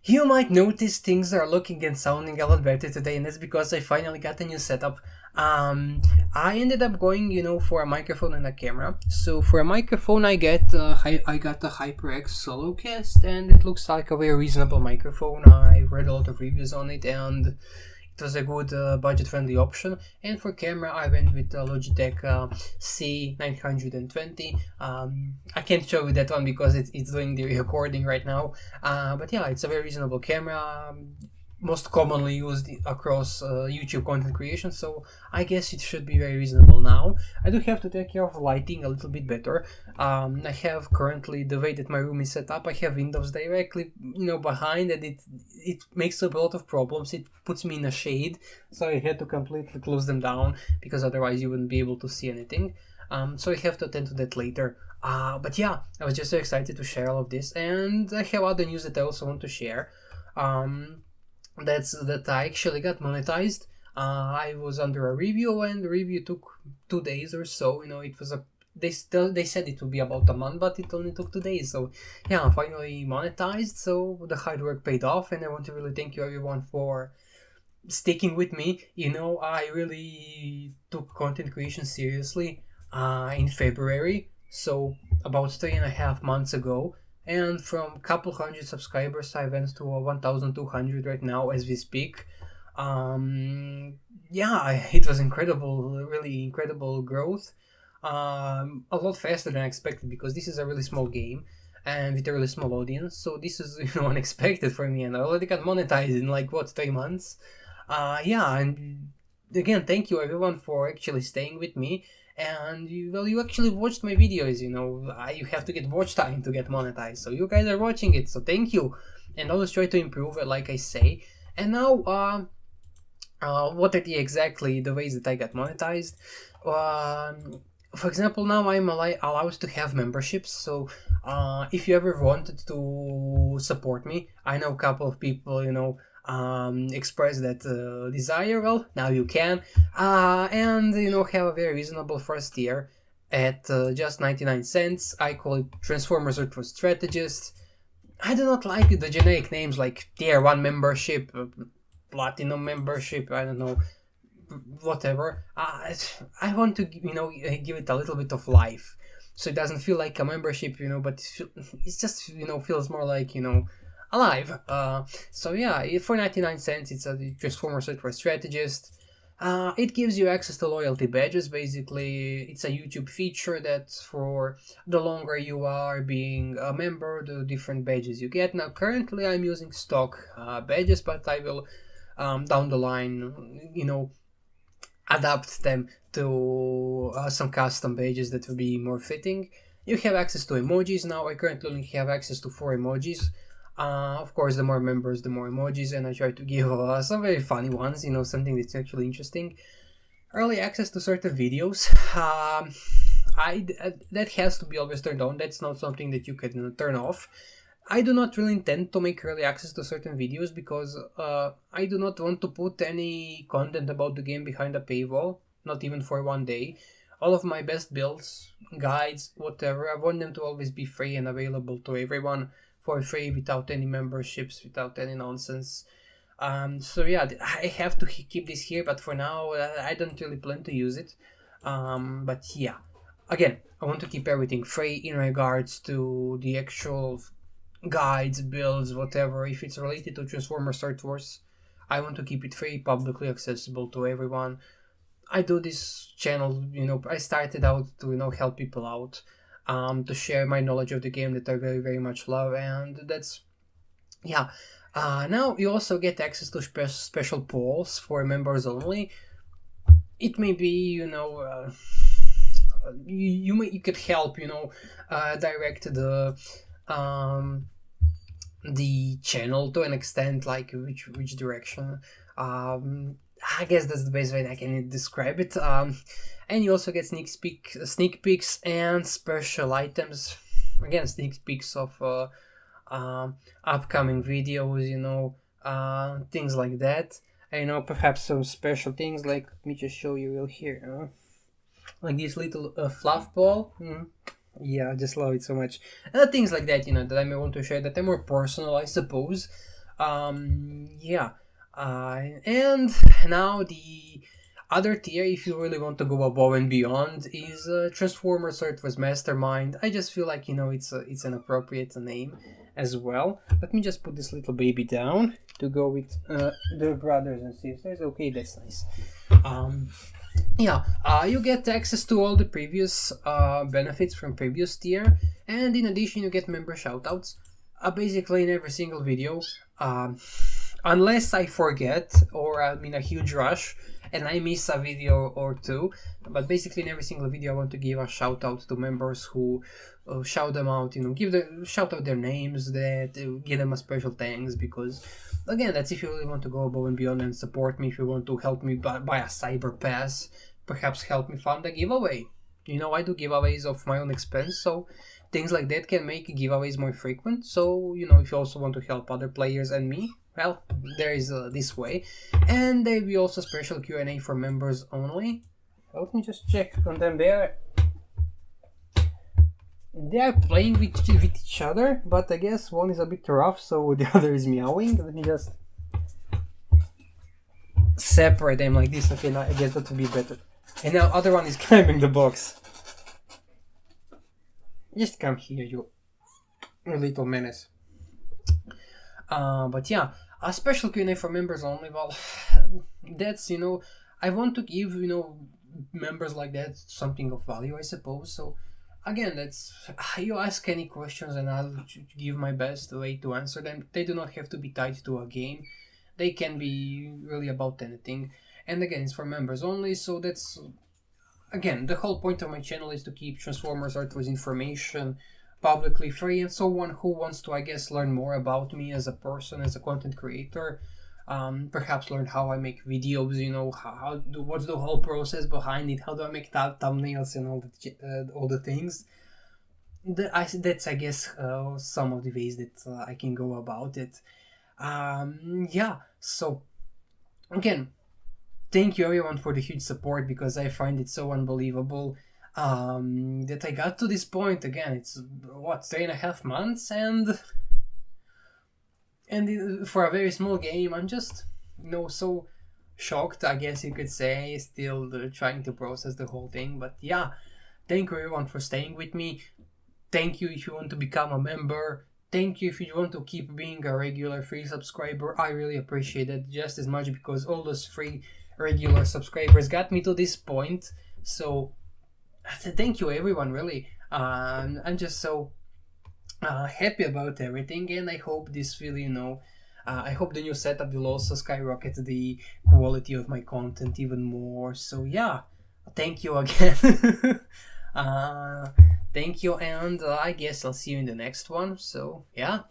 You might notice things are looking and sounding a lot better today, and that's because I finally got a new setup. Um, I ended up going, for a microphone and a camera. So for a microphone, I got the HyperX Solocast, and it looks like a very reasonable microphone. I read a lot of reviews on it, and it was a good budget-friendly option. And for camera, I went with the Logitech C920. I can't show you that one because it's doing the recording right now. But yeah, it's a very reasonable camera. Most commonly used across YouTube content creation, so I guess it should be very reasonable now. I do have to take care of lighting a little bit better. I have currently, the way that my room is set up, I have windows directly, behind, and it makes a lot of problems. It puts me in a shade, so I had to completely close them down because otherwise you wouldn't be able to see anything. So I have to attend to that later. But yeah, I was just so excited to share all of this, and I have other news that I also want to share. That I actually got monetized. I was under a review, and the review took 2 days or so. It was they said it would be about a month, but it only took 2 days. So yeah, I'm finally monetized. So the hard work paid off, and I want to really thank you everyone for sticking with me. I really took content creation seriously in February, so about 3.5 months ago. And from a couple hundred subscribers, I went to 1,200 right now as we speak. It was incredible, really incredible growth. A lot faster than I expected because this is a really small game and with a really small audience. So this is unexpected for me, and I already got monetized in 3 months. And again, thank you everyone for actually staying with me. And you actually watched my videos. You have to get watch time to get monetized. So you guys are watching it, so thank you. And always try to improve it, like I say. And now, what are exactly the ways that I got monetized? For example, now I'm allowed to have memberships. So if you ever wanted to support me, I know a couple of people, express that desire. Well, now you can, and have a very reasonable first tier at just 99 cents. I call it Transformers Ultra Strategist. I do not like the generic names like tier 1 membership, platinum membership, I don't know, whatever. I want to give it a little bit of life, so it doesn't feel like a membership, but it's just feels more like alive. So yeah, for 99 cents, it's a Transformers Ultra Strategist. It gives you access to loyalty badges. Basically, it's a YouTube feature that for the longer you are being a member, the different badges you get. Now, currently, I'm using stock badges, but I will down the line, adapt them to some custom badges that will be more fitting. You have access to emojis now. I currently only have access to 4 emojis. Of course, the more members, the more emojis, and I try to give some very funny ones, something that's actually interesting. Early access to certain videos. That has to be always turned on. That's not something that you can turn off. I do not really intend to make early access to certain videos because I do not want to put any content about the game behind a paywall, not even for one day. All of my best builds, guides, whatever, I want them to always be free and available to everyone for free, without any memberships, without any nonsense. So yeah, I have to keep this here, but for now, I don't really plan to use it. But yeah, again, I want to keep everything free in regards to the actual guides, builds, whatever. If it's related to Transformers Star Wars, I want to keep it free, publicly accessible to everyone. I do this channel, I started out to, help people out, to share my knowledge of the game that I very, very much love, and that's, yeah. Now you also get access to special polls for members only. It may be, you could help, direct the channel to an extent, like which direction. I guess that's the best way I can describe it. And you also get sneak peeks and special items. Again, sneak peeks of upcoming videos, things like that. And perhaps some special things, like, let me just show you real here. Like this little fluff ball. Yeah, I just love it so much. Things like that, that I may want to share that are more personal, I suppose. Yeah. And now the other tier, if you really want to go above and beyond, is Transformer Surface Mastermind. I just feel like, it's an appropriate name as well. Let me just put this little baby down to go with the brothers and sisters. Okay, that's nice. Yeah, you get access to all the previous benefits from previous tier, and in addition you get member shoutouts. Basically in every single video, unless I forget or I'm in a huge rush and I miss a video or two. But basically in every single video I want to give a shout out to members who shout them out, shout out their names, that give them a special thanks, because again, that's if you really want to go above and beyond and support me. If you want to help me buy a cyber pass, perhaps help me fund a giveaway. I do giveaways of my own expense, so things like that can make giveaways more frequent. So, if you also want to help other players and me, well, there is this way. And there will be also special Q&A for members only. Let me just check on them. They are playing with each other, but I guess one is a bit rough, so the other is meowing. Let me just separate them like this. Okay, now I guess that would be better. And now other one is climbing the box. Just come here, you little menace. But yeah, a special Q&A for members only. Well, that's, I want to give, members like that something of value, I suppose. So again, that's, you ask any questions and I'll give my best way to answer them. They do not have to be tied to a game. They can be really about anything. And again, it's for members only, so that's, again, the whole point of my channel is to keep Transformers Artworks information publicly free, and someone who wants to, I guess, learn more about me as a person, as a content creator, perhaps learn how I make videos, what's the whole process behind it, how do I make thumbnails and all the things. That's, I guess, some of the ways that I can go about it. Yeah, so again, thank you everyone for the huge support, because I find it so unbelievable that I got to this point. Again, it's 3.5 months, and for a very small game, I'm just so shocked, I guess you could say, still trying to process the whole thing. But yeah, thank you everyone for staying with me. Thank you if you want to become a member. Thank you if you want to keep being a regular free subscriber. I really appreciate it just as much, because all those free regular subscribers got me to this point. So thank you everyone, really. I'm just so happy about everything, and I hope this will, I hope the new setup will also skyrocket the quality of my content even more. So yeah, thank you again. Thank you, and I guess I'll see you in the next one. So yeah.